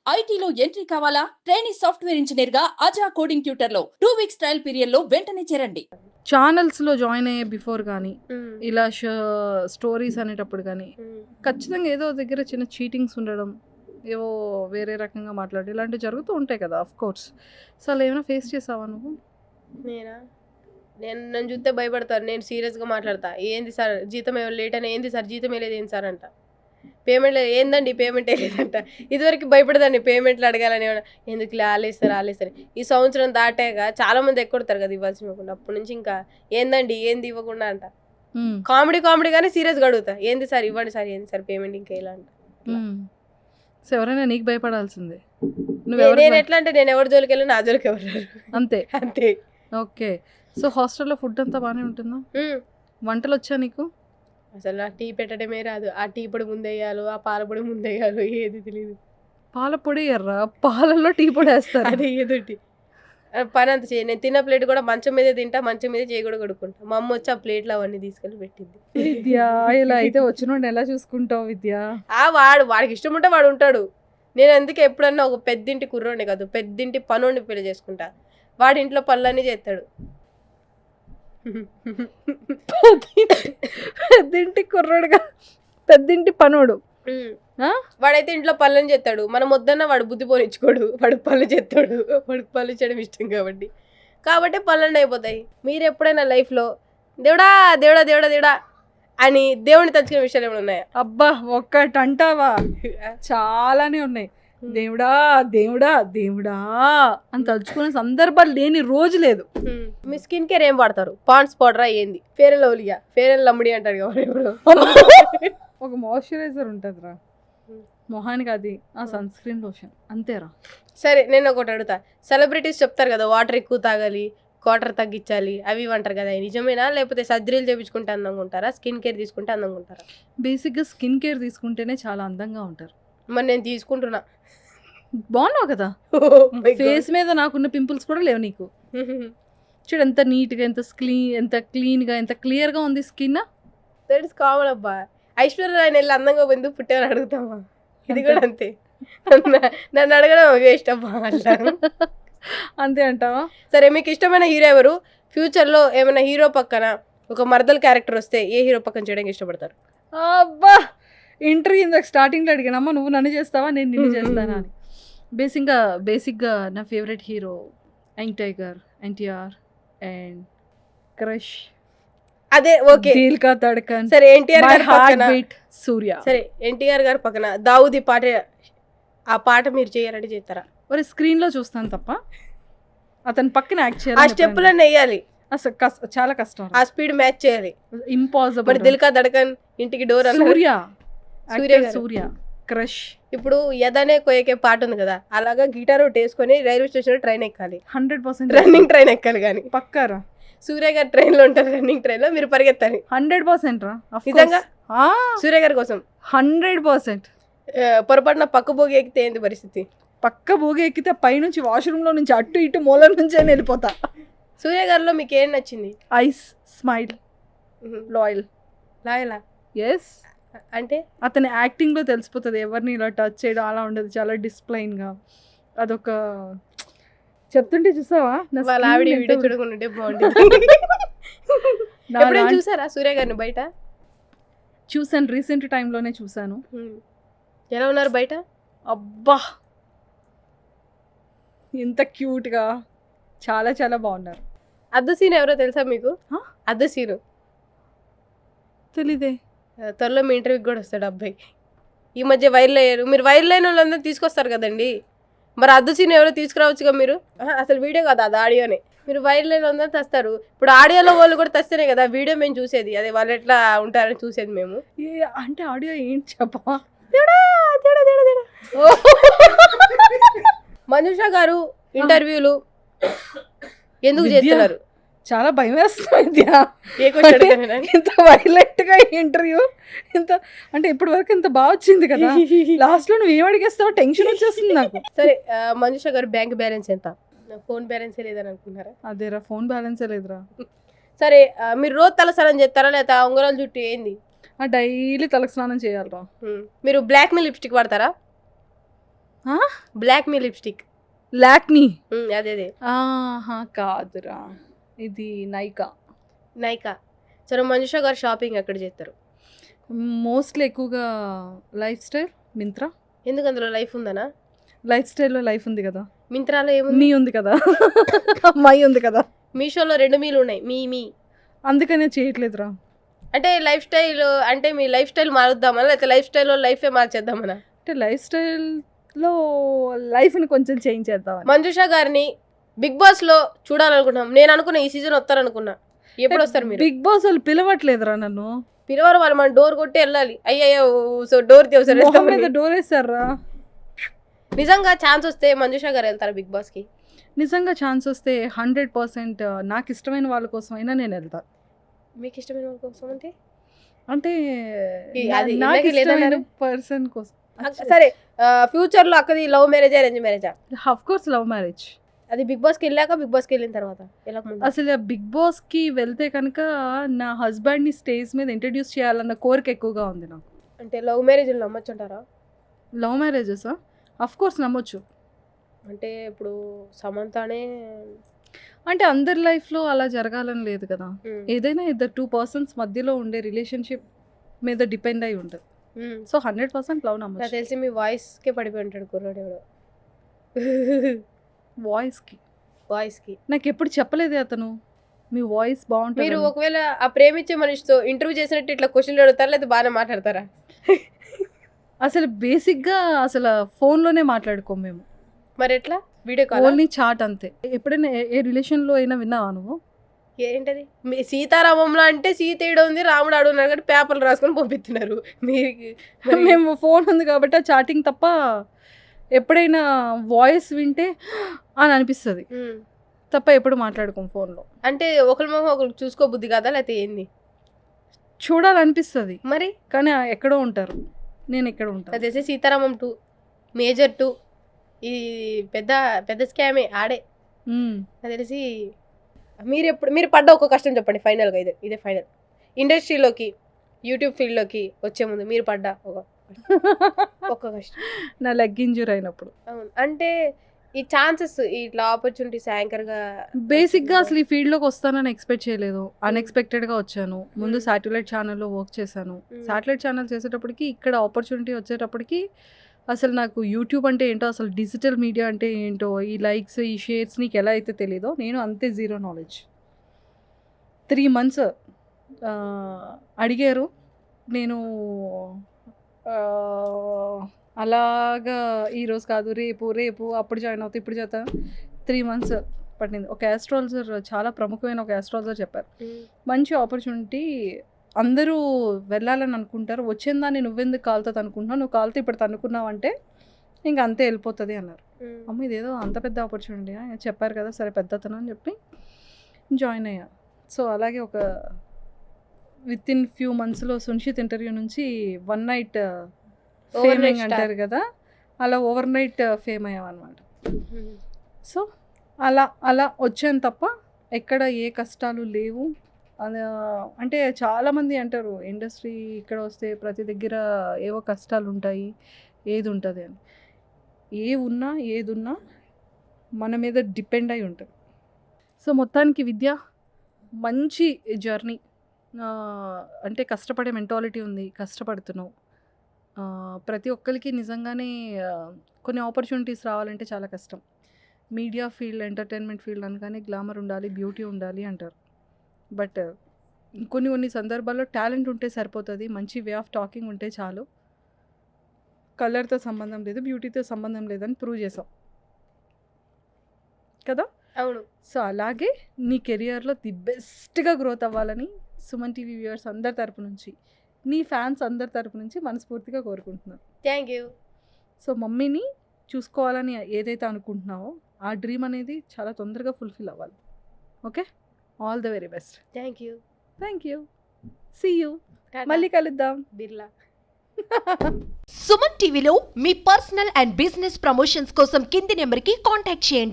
ఐటీలో ఎంట్రీ కావాలా? Training software engineer గా అజా కోడింగ్ ట్యూటర్ లో 2 వీక్స్ ట్రయల్ పీరియడ్ లో వెంటనే చేరండి. ఛానల్స్లో జాయిన్ అయ్యే బిఫోర్ కానీ హ్మ్. ఇలా స్టోరీస్ అనేటప్పుడు కానీ హ్మ్. ఖచ్చితంగా ఏదో దగ్గర చిన్న చీటింగ్స్ ఉండడం, ఏవో వేరే రకంగా మాట్లాడడం ఇలాంటివి జరుగుతూ ఉంటాయి కదా, ఆఫ్ కోర్స్. సో అలా ఏమైనా ఫేస్ చేసావా నువ్వు? నేనా? నన్ను చూస్తే భయపడతారు. నేను సీరియస్‌గా మాట్లాడతా. ఏంది సార్ జీతం ఏమైనా లేట్ అయినా ఏంది సార్ జీతం ఏలేదు ఏంది సార్ అంట. పేమెంట్ ఏందండి పేమెంటే లేదంట. ఇదివరకు భయపడేదాన్ని పేమెంట్లు అడగాలని ఎందుకులే ఆలేస్తారు. ఈ సంవత్సరం దాటాక చాలామంది ఎక్కొడతారు కదా ఇవ్వాల్సి ఇవ్వకుండా. అప్పటి నుంచి ఇంకా ఏందండి ఏంది ఇవ్వకుండా అంట. కామెడీ కానీ సీరియస్‌గా అడుగుతా. ఏంది సార్ ఇవ్వండి సార్ ఏంది సార్ పేమెంట్ ఇంకా ఇలా అంట. సో ఎవరైనా నీకు భయపడాల్సిందే. నేను ఎట్లా అంటే నేను ఎవరి జోలికి వెళ్ళి నా జోలికి ఎవరు రారు. అంతే అంతే. ఓకే. సో హాస్టల్లో ఫుడ్ అంతా బాగానే ఉంటుందా? వంటలు వచ్చా నీకు? అసలు నా టీ పెట్టడమే రాదు. ఆ టీ పొడి ముందేయాలో ఆ పాల పొడి ముందేయాలో ఏది తెలియదు. పాల పొడి ఎర్రా, పాలల్లో టీ పొడి వేస్తారు. అది ఏదోటి పని అంత చేయ. నేను తిన్న ప్లేట్ కూడా మంచం మీదే తింటా, మంచం మీద చేయి కూడా కడుక్కుంటా. మా అమ్మ వచ్చి ఆ ప్లేట్లు అవన్నీ తీసుకెళ్ళి పెట్టింది. విద్య ఇలా అయితే వచ్చినోడిని ఎలా చూసుకుంటావు విద్య? వాడికి ఇష్టం ఉంటే వాడు ఉంటాడు. నేను అందుకే ఎప్పుడన్నా ఒక పెద్దింటి కుర్రోడిని కాదు పెద్దింటి పనోడిని పెళ్లి చేసుకుంటా. వాడి ఇంట్లో పనులన్నీ చేస్తాడు. పెద్దింటి కుర్రోడుగా పెద్దింటి పనోడు. వాడైతే ఇంట్లో పనులను చేస్తాడు. మనం వద్దన్నా వాడు బుద్ధి పోనిచ్చుకోడు. వాడు పనులు చేస్తాడు. వాడికి పనులు చేయడం ఇష్టం కాబట్టి పనులన్నీ అయిపోతాయి. మీరు ఎప్పుడైనా లైఫ్లో దేవుడా దేవుడా దేవుడా దేవుడా అని దేవుడిని తలుచుకునే విషయాలు ఏమైనా ఉన్నాయా? అబ్బా ఒక్కటంటావా, చాలానే ఉన్నాయి. దేవుడా దేవుడా దేవుడా అని తలుచుకునే సందర్భాలు లేని రోజు లేదు. మీ స్కిన్ కేర్ ఏం వాడతారు? పాండ్స్ పౌడరా ఏంది? ఫేర్ అండ్ లవ్లీయా? ఫేర్ అండ్ లమ్ముడి అంటాడు కదా ఎవరు. ఒక మాయిశ్చరైజర్ ఉంటుందిరా మొహానికి, అది ఆ సన్ స్క్రీన్ లోషన్ అంతేరా. సరే నేను ఒకటి అడుగుతా. సెలబ్రిటీస్ చెప్తారు కదా వాటర్ ఎక్కువ తాగాలి, వాటర్ తగ్గించాలి అవి అంటారు కదా, నిజమేనా? లేకపోతే సర్జరీలు చేయించుకుంటే అందంగా ఉంటారా, స్కిన్ కేర్ తీసుకుంటే అందంగా ఉంటారా? బేసిక్గా స్కిన్ కేర్ తీసుకుంటేనే చాలా అందంగా ఉంటారు. మరి నేను తీసుకుంటున్నా. బాగున్నావు కదా, ఫేస్ మీద నాకున్న పింపుల్స్ కూడా లేవు నీకు. చూడు ఎంత నీట్గా, ఎంత క్లీన్గా, ఎంత క్లియర్గా ఉంది స్కిన్. దట్ ఇస్ కామన్ అబ్బా. ఐశ్వర్యరాయని వెళ్ళి అందంగా పోయింది పుట్టామని అడుగుతామా? ఇది కూడా అంతే. నన్ను అడగడం వేస్ట్ అబ్బా. అంతే అంటావా? సరే మీకు ఇష్టమైన హీరో ఎవరు? ఫ్యూచర్లో ఏమైనా హీరో పక్కన ఒక మరదల క్యారెక్టర్ వస్తే ఏ హీరో పక్కన చేయడానికి ఇష్టపడతారు? అబ్బా ఇంటర్వ్యూ ఇందాక స్టార్టింగ్లో అడిగానమ్మా నువ్వు నన్ను చేస్తావా నేను నిన్ను చేస్తానా అని. బేసిక్గా నా favourite hero young tiger, NTR and crush. అదే ఓకే. దిల్ కా ధడ్కన్. సరే ఎన్టీఆర్ గారి పక్కన సూర్య. సరే ఎన్టీఆర్ గారి పక్కన దావుది పాట, ఆ పాట మీరు చేయాలంటే చేస్తారా? మరి స్క్రీన్ లో చూస్తాను తప్ప అతని పక్కన యాక్ట్ చేయాలి. ఆ స్టెప్పులన్నీ వేయాలి. అసలు చాలా కష్టం. ఆ స్పీడ్ మ్యాచ్ చేయాలి. ఇంపాసిబుల్. మరి దిల్ కా ధడ్కన్, ఇంటికి డోర్, సూర్య క్రష్. ఇప్పుడు యదనే కొయ్యకే పాట ఉంది కదా, అలాగా గిటార్ ఒకటి వేసుకొని రైల్వే స్టేషన్ ట్రైన్ ఎక్కాలి. 100% రన్నింగ్ ట్రైన్ ఎక్కాలి. కానీ పక్కారా సూర్య గారు ట్రైన్ లో ఉంటారు, రన్నింగ్ ట్రైన్ లో మీరు పరిగెత్తాలి. 100% రా. నిజంగా సూర్య గారి కోసం 100%. పొరపాటున పక్క భోగి ఎక్కితే ఏంటి పరిస్థితి? పక్క భోగి ఎక్కితే పైనుంచి వాష్రూమ్ లో నుంచి అటు ఇటు మూల నుంచి వెళ్ళిపోతా. సూర్య గారిలో మీకు ఏం నచ్చింది? Eyes, smile, loyal. లాయలా? ఎస్. అంటే అతని యాక్టింగ్ లో తెలిసిపోతుంది ఎవరిని ఇలా టచ్ చేయడం అలా ఉండదు, చాలా డిసిప్లైన్ గా. అదొక చెప్తుంటే చూసావా, వాళ్ళ ఆవిడ వీడియో చూడకుండా బాగుంటుంది. ఎప్పుడైనా చూసారా సూర్య గారిని బయట? చూసాను, రీసెంట్ టైంలోనే చూసాను. ఎలా ఉన్నారు బయట? అబ్బా ఎంత క్యూట్ గా, చాలా చాలా బాగున్నారు. అద్దు సీన్ ఎవరో తెలుసా మీకు? అద్దు సీను తెలీదే. త్వరలో మీ ఇంటర్వ్యూకి కూడా వస్తాడు అబ్బాయి. ఈ మధ్య వైరల్ అయ్యారు. మీరు వైరల్ అయిన వాళ్ళందరూ తీసుకొస్తారు కదండి, మరి అద్దు సీన్ ఎవరో తీసుకురావచ్చుగా మీరు. అసలు వీడియో కాదు అది ఆడియోనే. మీరు వైరల్ అయిన వాళ్ళందరూ తెస్తారు. ఇప్పుడు ఆడియోలో వాళ్ళు కూడా తెస్తేనే కదా వీడియో మేము చూసేది. అదే వాళ్ళు ఎట్లా ఉంటారని చూసేది మేము. అంటే ఆడియో ఏంటి చెప్పా? మంజుషా గారు ఇంటర్వ్యూలు ఎందుకు చేస్తున్నారు? చాలా భయం వేస్తుంది. ఇంత వైలెంట్ గా ఇంటర్వ్యూ, ఇంత అంటే ఇప్పటి వరకు ఇంత బాగా వచ్చింది కదా, లాస్ట్ లో నువ్వు ఏం అడిగేస్తావో టెన్షన్ వచ్చేస్తుంది నాకు. సరే మంజుషా గారు బ్యాంక్ బ్యాలెన్స్ ఎంత? ఫోన్ బ్యాలెన్సే లేదని అనుకుంటున్నారా? అదేరా, ఫోన్ బ్యాలెన్సే లేదురా. సరే మీరు రోజు తలస్నానం చేస్తారా లేదా ఉంగరాల జుట్టు ఏంది? డైలీ తలకు స్నానం చేయాలరా. మీరు బ్లాక్ మీ లిప్స్టిక్ వాడతారా? బ్లాక్ మీ లిప్స్టిక్. లాక్మీ. అదే ఆహా కాదురా, ఇది నైకా. నైకా. సరే మంజుష గారు షాపింగ్ ఎక్కడ చేస్తారు? మోస్ట్లీ ఎక్కువగా లైఫ్ స్టైల్ మింత్రా. ఎందుకు అందులో లైఫ్ ఉందనా? లైఫ్ స్టైల్లో లైఫ్ ఉంది కదా, మింత్రాలో ఏముంది? మీ ఉంది కదా, మై ఉంది కదా, మీషోలో 2 మీలు ఉన్నాయి. మీ అందుకనే చేయట్లేదురా. అంటే లైఫ్ స్టైల్ అంటే మీ లైఫ్ స్టైల్ మారుద్దామనా లేకపోతే లైఫ్ స్టైల్లో లైఫే మార్చేద్దామనా? అంటే లైఫ్ స్టైల్లో లైఫ్ని కొంచెం చేంజ్ చేద్దామని. మంజుష గారిని బిగ్ బాస్ లో చూడాలనుకుంటున్నాం. నేను అనుకున్నా ఈ సీజన్ వస్తారనుకున్నా. ఎప్పుడు వస్తారు మీరు? బిగ్ బాస్ వాళ్ళు పిలవట్లేదురా నన్ను. పిలవరు వాళ్ళు, మన డోర్ కొట్టి వెళ్ళాలి. అయ్యో సో డోర్ మొహం మీద డోర్ వేస్తారా? నిజంగా ఛాన్స్ వస్తే మంజుష గారు వెళ్తారా బిగ్ బాస్ కి? నిజంగా ఛాన్స్ వస్తే 100% నాకు ఇష్టమైన వాళ్ళ కోసం అయినా నేను వెళ్తా. మీకు ఇష్టమైన వాళ్ళ కోసం అంటే అంటే అది నాకు ఇలాగే ఇష్టమైన లేదన్నారు. పర్సన్ కోసం. సరే ఫ్యూచర్ లో అక్కది లవ్ మ్యారేజ్ అరేంజ్ మ్యారేజా? Of course love marriage. అది బిగ్ బాస్ కి వెళ్ళాక బిగ్ బాస్ కి వెళ్ళిన తర్వాత ఎలా ముందు? అసలు బిగ్ బాస్ కి వెళ్తే కనుక నా హస్బెండ్ ని స్టేజ్ మీద ఇంట్రడ్యూస్ చేయాలన్న కోరిక ఎక్కువగా ఉంది నాకు. అంటే లవ్ మ్యారేజ్ నమ్మొచ్చు అంటారా? లవ్ మ్యారేజెస్ ఆఫ్ కోర్స్ నమ్మొచ్చు. అంటే ఇప్పుడు సమంతనే అంటే అందరి లైఫ్లో అలా జరగాలని లేదు కదా. ఏదైనా ఇద్దరు 2 పర్సన్స్ మధ్యలో ఉండే రిలేషన్షిప్ మీద డిపెండ్ అయి ఉంటుంది. సో 100% లవ్ నాకు నమ్మొచ్చు. తెలిసి మీ వాయిస్ కే పడిపోయి ఉంటాడు కుర్రాడు ఎవడో. వాయిస్కి వాయిస్ కి నాకు ఎప్పుడు చెప్పలేదే అతను మీ వాయిస్ మీరు బాగుంటుంది. ఒకవేళ ఆ ప్రేమించే మనిషితో ఇంటర్వ్యూ చేసినట్టు ఇట్లా క్వశ్చన్లు అడుగుతారా లేదా బాగానే మాట్లాడతారా? అసలు బేసిక్గా అసలు ఫోన్లోనే మాట్లాడుకోం మేము, మరి ఎట్లా వీడియో కాల్? ఓన్లీ చాట్ అంతే. ఎప్పుడైనా ఏ రిలేషన్లో అయినా విన్నావా నువ్వు? ఏంటది? మీ సీతారామంలో అంటే సీత ఈడ ఉంది రాముడు ఆడు ఉన్నాడు కాబట్టి పేపర్లు రాసుకొని పంపిస్తున్నారు మీరు. మేము ఫోన్ ఉంది కాబట్టి ఆ చాటింగ్ తప్ప ఎప్పుడైనా వాయిస్ వింటే అని అనిపిస్తుంది తప్ప ఎప్పుడు మాట్లాడుకోం ఫోన్లో. అంటే ఒకరి మొహం ఒకరికి చూసుకోబుద్ధి కదా లేకపోతే ఏంది? చూడాలనిపిస్తుంది మరి కానీ ఎక్కడో ఉంటారు, నేను ఎక్కడ ఉంటాను. అదే సీతారామం 2 మేజర్ 2 ఇది పెద్ద పెద్ద స్కామే ఆడే. నాకు తెలిసి మీరు పడ్డ ఒక కష్టం చెప్పండి ఫైనల్గా. ఇదే ఫైనల్. ఇండస్ట్రీలోకి యూట్యూబ్ ఫీల్డ్లోకి వచ్చే ముందు మీరు పడ్డ ఒక కష్టం. నా లెగ్ ఇంజూర్ అయినప్పుడు. అవును, అంటే ఈ ఛాన్సెస్ ఇట్లా ఆపర్చునిటీస్ యాంకర్గా బేసిక్గా అసలు ఈ ఫీల్డ్లోకి వస్తానని ఎక్స్పెక్ట్ చేయలేదు. అన్ఎక్స్పెక్టెడ్గా వచ్చాను. ముందు శాటిలైట్ ఛానల్లో వర్క్ చేశాను. శాటిలైట్ ఛానల్ చేసేటప్పటికి ఇక్కడ ఆపర్చునిటీ వచ్చేటప్పటికి అసలు నాకు యూట్యూబ్ అంటే ఏంటో, అసలు డిజిటల్ మీడియా అంటే ఏంటో, ఈ లైక్స్ ఈ షేర్స్ నీకు ఎలా అయితే తెలీదో నేను అంతే జీరో నాలెడ్జ్. 3 months అడిగారు. నేను అలాగా ఈరోజు కాదు రేపు రేపు అప్పుడు జాయిన్ అవుతా ఇప్పుడు చేస్తా 3 months పట్టింది. ఒక ఆస్ట్రాలజర్, చాలా ప్రముఖమైన ఒక ఆస్ట్రాలజర్ చెప్పారు, మంచి ఆపర్చునిటీ, అందరూ వెళ్ళాలని అనుకుంటారు, వచ్చిన దాన్ని నువ్వెందుకు కాలుతుంది అనుకుంటున్నావు, నువ్వు కాలితే ఇప్పుడు తనుకున్నావు అంటే ఇంక అంతే వెళ్ళిపోతుంది అన్నారు. అమ్మ ఇదేదో అంత పెద్ద ఆపర్చునిటీ చెప్పారు కదా, సరే పెద్దతను అని చెప్పి జాయిన్ అయ్యా. సో అలాగే ఒక వితిన్ ఫ్యూ మంత్స్లో సున్షిత్ ఇంటర్వ్యూ నుంచి 1 night ఫేమింగ్ అంటారు కదా, అలా ఓవర్ నైట్ ఫేమ్ అయ్యామన్నమాట. సో అలా అలా వచ్చాను తప్ప ఎక్కడ ఏ కష్టాలు లేవు. అంటే చాలామంది అంటారు ఇండస్ట్రీ ఇక్కడ వస్తే ప్రతి దగ్గర ఏవో కష్టాలు ఉంటాయి, ఏది ఉంటుంది అని. ఏది ఉన్నా మన మీద డిపెండ్ అయి ఉంటుంది. సో మొత్తానికి విద్య మంచి జర్నీ. అంటే కష్టపడే మెంటాలిటీ ఉంది, కష్టపడుతున్నావు. ప్రతి ఒక్కరికి నిజంగానే కొన్ని ఆపర్చునిటీస్ రావాలంటే చాలా కష్టం. మీడియా ఫీల్డ్, ఎంటర్టైన్మెంట్ ఫీల్డ్ అనగానే గ్లామర్ ఉండాలి, బ్యూటీ ఉండాలి అంటారు. బట్ కొన్ని సందర్భాల్లో టాలెంట్ ఉంటే సరిపోతుంది, మంచి వే ఆఫ్ టాకింగ్ ఉంటే చాలు. కలర్తో సంబంధం లేదు, బ్యూటీతో సంబంధం లేదని ప్రూవ్ చేసాం కదా. అవును. సో అలాగే నీ కెరియర్లో ది బెస్ట్గా గ్రోత్ అవ్వాలని సుమన్ టీవీ వ్యూవర్స్ అందరి తరపు నుంచి, నీ ఫ్యాన్స్ అందరి తరపు నుంచి మనస్ఫూర్తిగా కోరుకుంటున్నాను. Thank you. సో మమ్మీని చూసుకోవాలని ఏదైతే అనుకుంటున్నావో ఆ డ్రీమ్ అనేది చాలా తొందరగా ఫుల్ఫిల్ అవ్వాలి. Okay, all the very best. Thank you. See you. మళ్ళీ కలుద్దాం. బిర్లా. సుమన్ టీవీలో మీ పర్సనల్ అండ్ బిజినెస్ ప్రమోషన్స్ కోసం కింది నెంబర్కి కాంటాక్ట్ చేయండి.